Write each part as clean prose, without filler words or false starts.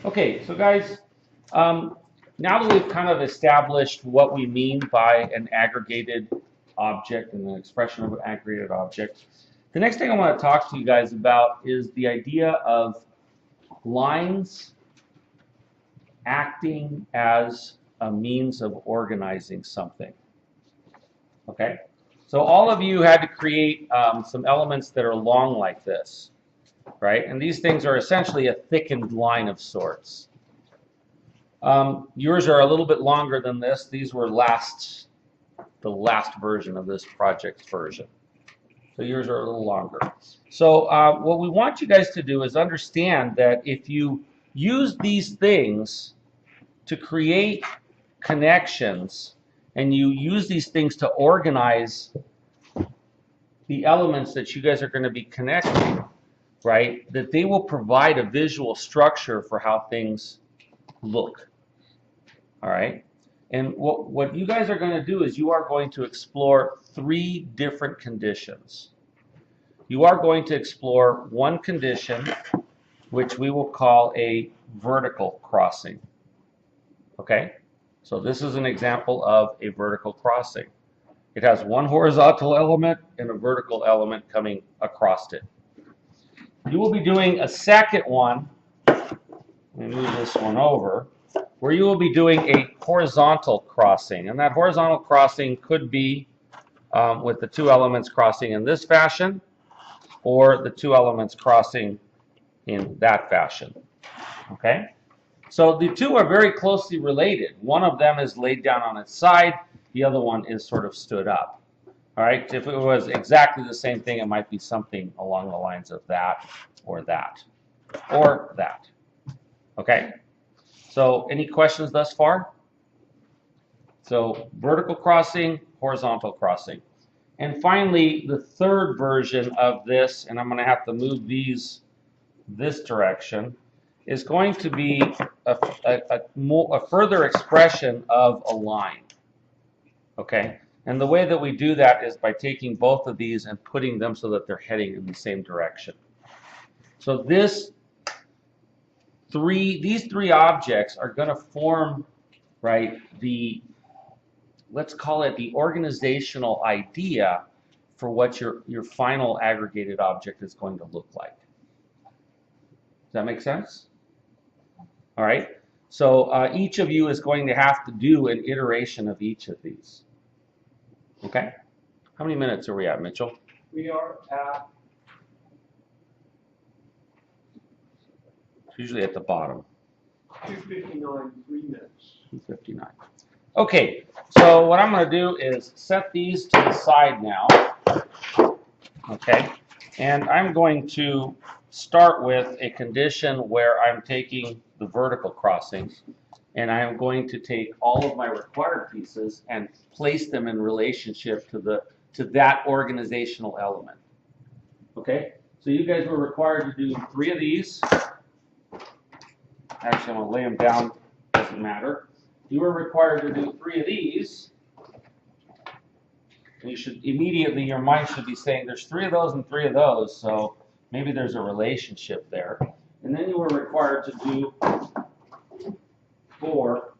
Okay, so guys, now that we've kind of established what we mean by an aggregated object and the expression of an aggregated object, the next thing I want to talk to you guys about is the idea of lines acting as a means of organizing something. Okay? So all of you had to create some elements that are long like this, right? And these things are essentially a thickened line of sorts. Yours are a little bit longer than this. These were the last version of this project version. So yours are a little longer. So what we want you guys to do is understand that if you use these things to create connections and you use these things to organize the elements that you guys are going to be connecting, right, that they will provide a visual structure for how things look. All right? And what you guys are going to do is you are going to explore 3 different conditions. You are going to explore one condition, which we will call a vertical crossing. Okay? So this is an example of a vertical crossing. It has one horizontal element and a vertical element coming across it. You will be doing a second one. Let me move this one over, where you will be doing a horizontal crossing. And that horizontal crossing could be with the 2 elements crossing in this fashion, or the 2 elements crossing in that fashion. Okay? So the 2 are very closely related. One of them is laid down on its side, the other one is sort of stood up. All right? If it was exactly the same thing, it might be something along the lines of that, or that, or that. Okay? So any questions thus far? So vertical crossing, horizontal crossing. And finally, the third version of this, and I'm going to have to move these this direction, is going to be a further expression of a line. Okay? And the way that we do that is by taking both of these and putting them so that they're heading in the same direction. So these 3 objects are going to form, right, let's call it the organizational idea for what your final aggregated object is going to look like. Does that make sense? All right. So each of you is going to have to do an iteration of each of these. Okay? How many minutes are we at, Mitchell? We are at... It's usually at the bottom. 2:59, 3 minutes. 2:59. Okay, so what I'm going to do is set these to the side now. Okay, and I'm going to start with a condition where I'm taking the vertical crossings, and I'm going to take all of my required pieces and place them in relationship to that organizational element. Okay, so you guys were required to do 3 of these. Actually, I'm going to lay them down, doesn't matter. You were required to do 3 of these. And you should immediately, your mind should be saying, there's 3 of those and 3 of those, so maybe there's a relationship there. And then you were required to do 4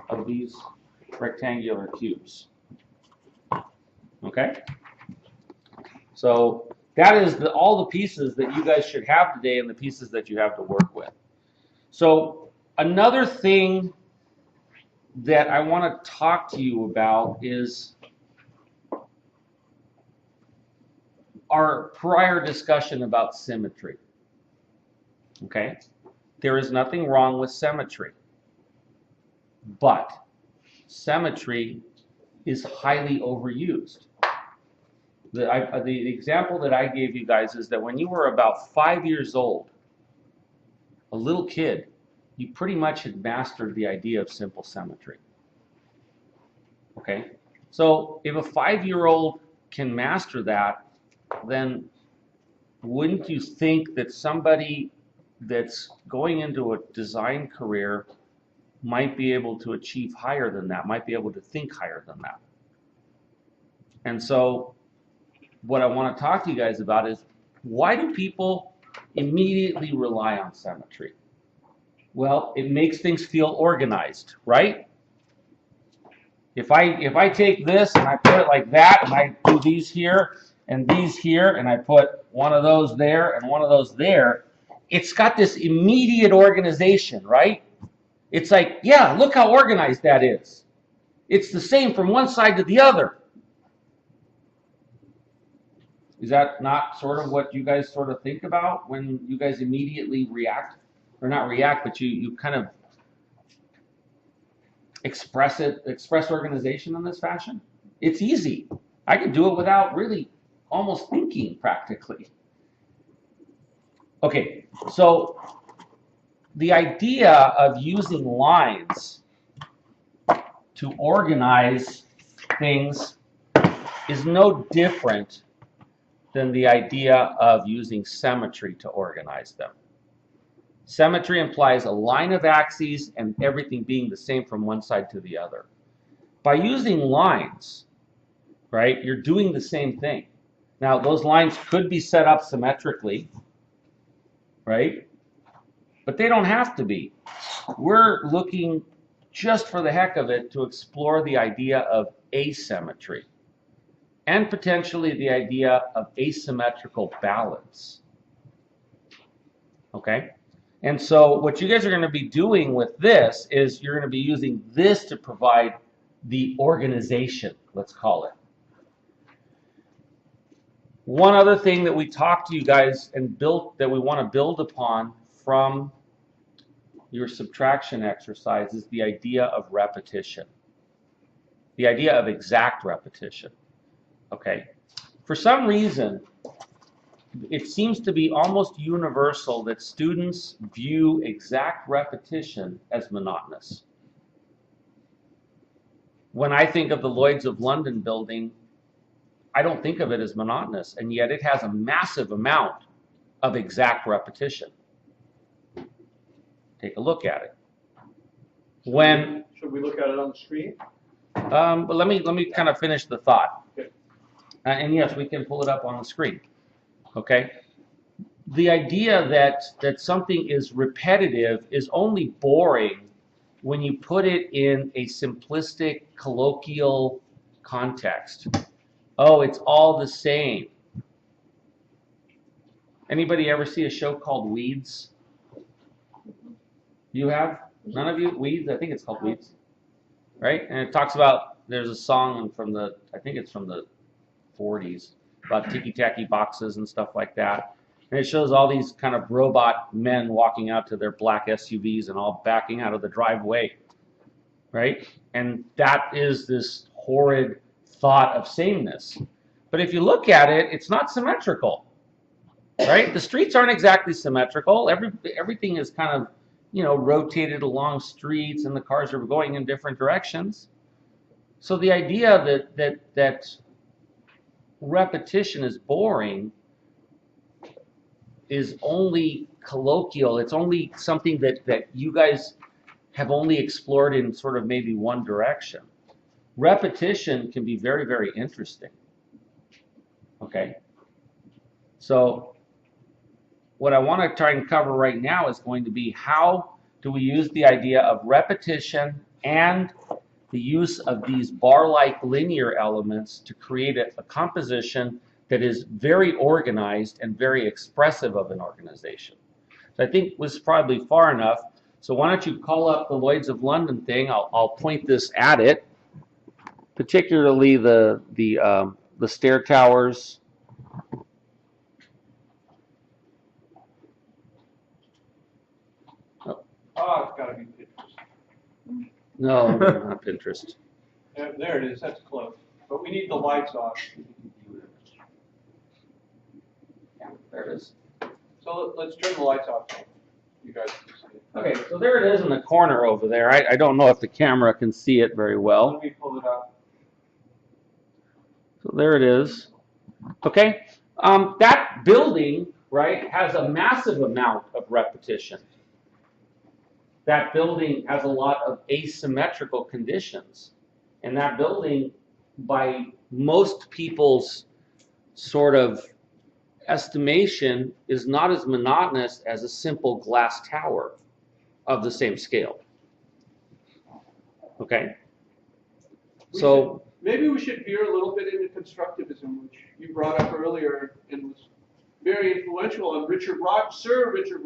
of these rectangular cubes. Okay? So that is all the pieces that you guys should have today and the pieces that you have to work with. So another thing that I want to talk to you about is our prior discussion about symmetry. Okay? There is nothing wrong with symmetry, but symmetry is highly overused. The example that I gave you guys is that when you were about 5 years old, a little kid, you pretty much had mastered the idea of simple symmetry. Okay? So if a 5-year-old can master that, then wouldn't you think that somebody that's going into a design career might be able to achieve higher than that, might be able to think higher than that? And so what I want to talk to you guys about is, why do people immediately rely on symmetry? Well, it makes things feel organized, right? If I take this and I put it like that, and I do these here and these here, and I put one of those there and one of those there, it's got this immediate organization, right? It's like, yeah, look how organized that is. It's the same from one side to the other. Is that not sort of what you guys sort of think about when you guys immediately react? Or not react, but you kind of express organization in this fashion? It's easy. I can do it without really almost thinking practically. Okay, so the idea of using lines to organize things is no different than the idea of using symmetry to organize them. Symmetry implies a line of axes and everything being the same from one side to the other. By using lines, right, you're doing the same thing. Now, those lines could be set up symmetrically, right? But they don't have to be. We're looking just for the heck of it to explore the idea of asymmetry and potentially the idea of asymmetrical balance. Okay? And so what you guys are going to be doing with this is you're going to be using this to provide the organization, let's call it. One other thing that we talked to you guys and built that we want to build upon from your subtraction exercise is the idea of repetition. The idea of exact repetition. Okay? For some reason, it seems to be almost universal that students view exact repetition as monotonous. When I think of the Lloyd's of London building, I don't think of it as monotonous, and yet it has a massive amount of exact repetition. Take a look at it. Should we look at it on the screen? But let me kind of finish the thought. Okay. And yes, we can pull it up on the screen. Okay? The idea that something is repetitive is only boring when you put it in a simplistic, colloquial context. Oh, it's all the same. Anybody ever see a show called Weeds? You have? None of you? Weeds? I think it's called Weeds. Right? And it talks about, there's a song from the, I think it's from the 40s, about ticky-tacky boxes and stuff like that. And it shows all these kind of robot men walking out to their black SUVs and all backing out of the driveway. Right? And that is this horrid thought of sameness. But if you look at it, it's not symmetrical. Right? The streets aren't exactly symmetrical. Everything is kind of, you know, rotated along streets, and the cars are going in different directions. So the idea that repetition is boring is only colloquial. It's only something that you guys have only explored in sort of maybe one direction. Repetition can be very, very interesting. Okay? So what I want to try and cover right now is going to be how do we use the idea of repetition and the use of these bar-like linear elements to create a composition that is very organized and very expressive of an organization. So I think this is probably far enough. So why don't you call up the Lloyd's of London thing? I'll point this at it, particularly the stair towers. Oh, it's got to be Pinterest. No, not Pinterest. There it is. That's close. But we need the lights off. Yeah, there it is. So let's turn the lights off so you guys can see it. Okay, so there it is in the corner over there. I don't know if the camera can see it very well. Let me pull it out. So there it is. Okay, that building, right, has a massive amount of repetition. That building has a lot of asymmetrical conditions. And that building, by most people's sort of estimation, is not as monotonous as a simple glass tower. of the same scale. Okay? So maybe we should veer a little bit into constructivism, which you brought up earlier and was very influential on Richard Rogers, Sir Richard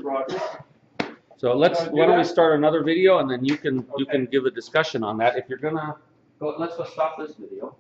Rogers. So why don't we start another video, and then you can give a discussion on that. If you're gonna go, let's go stop this video.